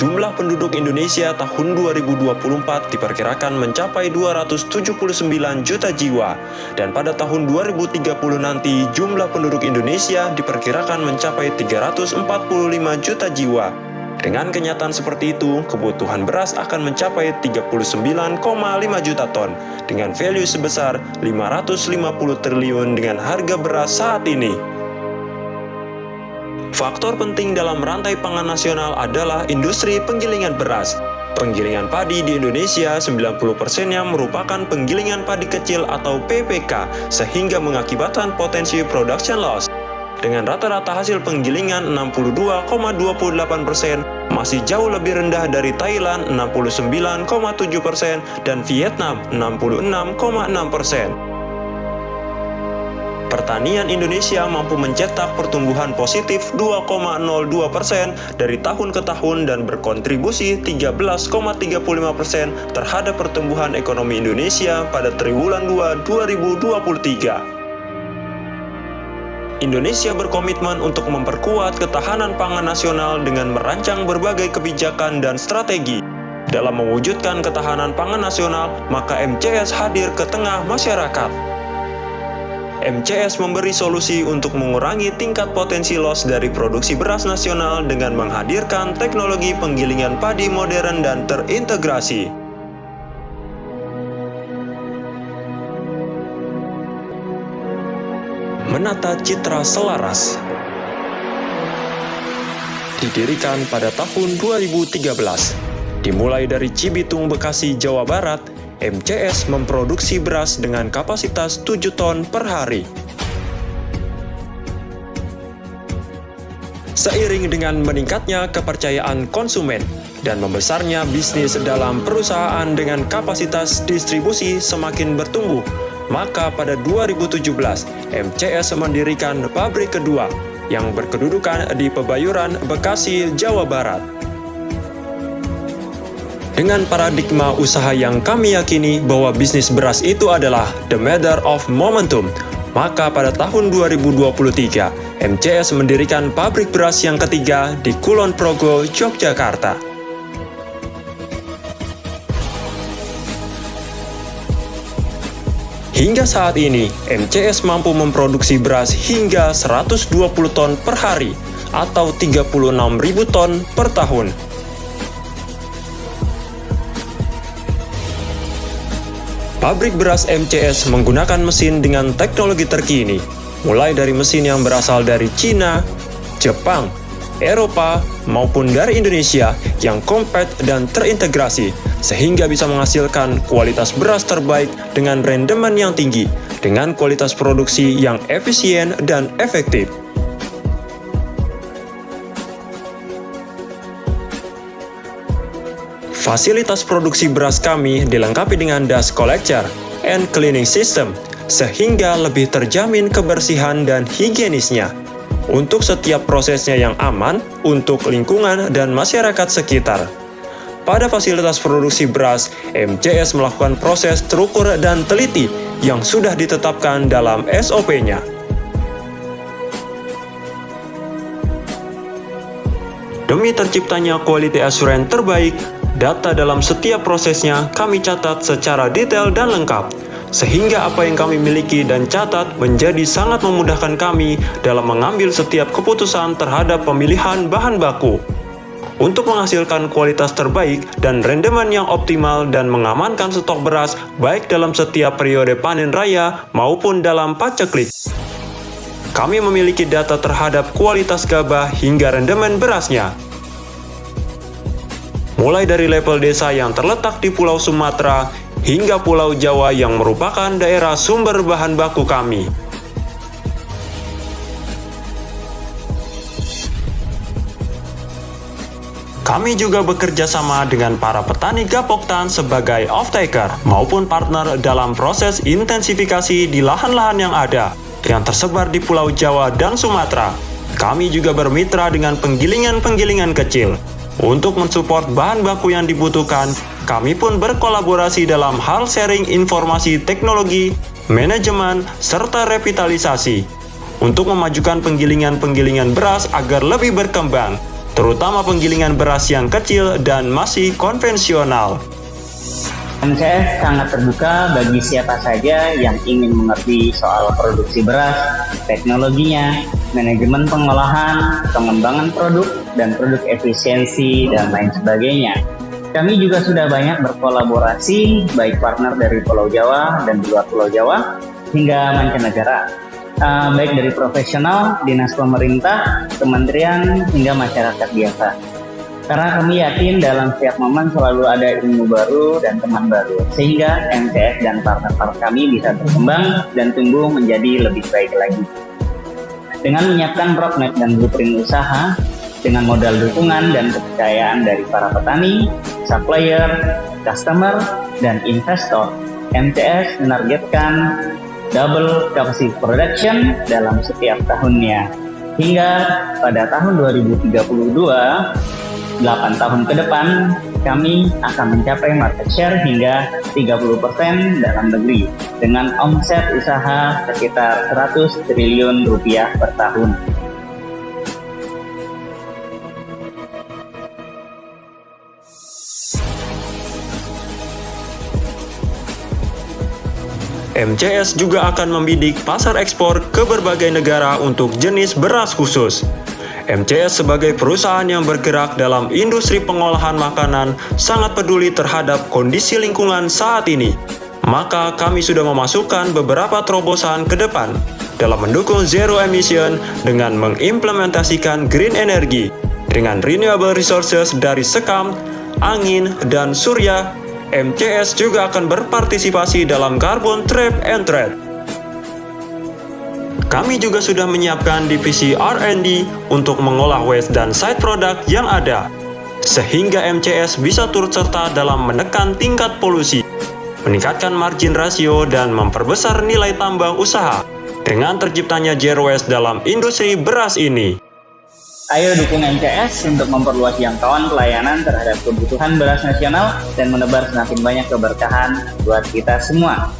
Jumlah penduduk Indonesia tahun 2024 diperkirakan mencapai 279 juta jiwa, dan pada tahun 2030 nanti jumlah penduduk Indonesia diperkirakan mencapai 345 juta jiwa. Dengan kenyataan seperti itu, kebutuhan beras akan mencapai 39,5 juta ton dengan value sebesar 550 triliun dengan harga beras saat ini. Faktor penting dalam rantai pangan nasional adalah industri penggilingan beras. Penggilingan padi di Indonesia 90%-nya merupakan penggilingan padi kecil atau PPK, sehingga mengakibatkan potensi production loss. Dengan rata-rata hasil penggilingan 62,28%, masih jauh lebih rendah dari Thailand 69,7% dan Vietnam 66,6%. Pertanian Indonesia mampu mencetak pertumbuhan positif 2,02% dari tahun ke tahun dan berkontribusi 13,35% terhadap pertumbuhan ekonomi Indonesia pada triwulan 2 2023. Indonesia berkomitmen untuk memperkuat ketahanan pangan nasional dengan merancang berbagai kebijakan dan strategi. Dalam mewujudkan ketahanan pangan nasional, maka MCS hadir ke tengah masyarakat. MCS memberi solusi untuk mengurangi tingkat potensi loss dari produksi beras nasional dengan menghadirkan teknologi penggilingan padi modern dan terintegrasi. Menata Citra Selaras didirikan pada tahun 2013. Dimulai dari Cibitung, Bekasi, Jawa Barat, MCS memproduksi beras dengan kapasitas 7 ton per hari. Seiring dengan meningkatnya kepercayaan konsumen dan membesarnya bisnis dalam perusahaan dengan kapasitas distribusi semakin bertumbuh, maka pada 2017, MCS mendirikan pabrik kedua yang berkedudukan di Pebayuran, Bekasi, Jawa Barat. Dengan paradigma usaha yang kami yakini bahwa bisnis beras itu adalah the matter of momentum, maka pada tahun 2023, MCS mendirikan pabrik beras yang ketiga di Kulon Progo, Yogyakarta. Hingga saat ini, MCS mampu memproduksi beras hingga 120 ton per hari atau 36.000 ton per tahun. Pabrik beras MCS menggunakan mesin dengan teknologi terkini, mulai dari mesin yang berasal dari Cina, Jepang, Eropa, maupun dari Indonesia yang compact dan terintegrasi, sehingga bisa menghasilkan kualitas beras terbaik dengan rendemen yang tinggi, dengan kualitas produksi yang efisien dan efektif. Fasilitas produksi beras kami dilengkapi dengan dust collector and cleaning system, sehingga lebih terjamin kebersihan dan higienisnya. Untuk setiap prosesnya yang aman untuk lingkungan dan masyarakat sekitar. Pada fasilitas produksi beras, MCS melakukan proses terukur dan teliti yang sudah ditetapkan dalam SOP-nya. Demi terciptanya quality assurance terbaik, data dalam setiap prosesnya kami catat secara detail dan lengkap, sehingga apa yang kami miliki dan catat menjadi sangat memudahkan kami dalam mengambil setiap keputusan terhadap pemilihan bahan baku. Untuk menghasilkan kualitas terbaik dan rendemen yang optimal dan mengamankan stok beras baik dalam setiap periode panen raya maupun dalam paceklik. Kami memiliki data terhadap kualitas gabah hingga rendemen berasnya. Mulai dari level desa yang terletak di Pulau Sumatera hingga Pulau Jawa yang merupakan daerah sumber bahan baku kami. Kami juga bekerja sama dengan para petani Gapoktan sebagai off-taker maupun partner dalam proses intensifikasi di lahan-lahan yang ada yang tersebar di Pulau Jawa dan Sumatera. Kami juga bermitra dengan penggilingan-penggilingan kecil. Untuk mensupport bahan baku yang dibutuhkan, kami pun berkolaborasi dalam hal sharing informasi teknologi, manajemen, serta revitalisasi. Untuk memajukan penggilingan-penggilingan beras agar lebih berkembang, terutama penggilingan beras yang kecil dan masih konvensional. MCS sangat terbuka bagi siapa saja yang ingin mengerti soal produksi beras, teknologinya, manajemen pengolahan, pengembangan produk, dan produk efisiensi, dan lain sebagainya. Kami juga sudah banyak berkolaborasi, baik partner dari Pulau Jawa dan di luar Pulau Jawa, hingga mancanegara. Baik dari profesional, dinas pemerintah, kementerian, hingga masyarakat biasa. Karena kami yakin dalam setiap momen selalu ada ilmu baru dan teman baru, sehingga MCS dan partner-partner kami bisa berkembang dan tumbuh menjadi lebih baik lagi. Dengan menyiapkan roadmap dan blueprint usaha, dengan modal dukungan dan kepercayaan dari para petani, supplier, customer, dan investor, MCS menargetkan double capacity production dalam setiap tahunnya. Hingga pada tahun 2032, 8 tahun ke depan, kami akan mencapai market share hingga 30% dalam negeri dengan omset usaha sekitar 100 triliun rupiah per tahun. MCS juga akan membidik pasar ekspor ke berbagai negara untuk jenis beras khusus. MCS sebagai perusahaan yang bergerak dalam industri pengolahan makanan sangat peduli terhadap kondisi lingkungan saat ini. Maka kami sudah memasukkan beberapa terobosan ke depan dalam mendukung zero emission dengan mengimplementasikan green energy dengan renewable resources dari sekam, angin, dan surya. MCS juga akan berpartisipasi dalam carbon trap and trade. Kami juga sudah menyiapkan divisi R&D untuk mengolah waste dan side product yang ada, sehingga MCS bisa turut serta dalam menekan tingkat polusi, meningkatkan margin rasio, dan memperbesar nilai tambah usaha dengan terciptanya zero waste dalam industri beras ini. Ayo dukung MCS untuk memperluas jangkauan pelayanan terhadap kebutuhan beras nasional dan menebar semakin banyak keberkahan buat kita semua.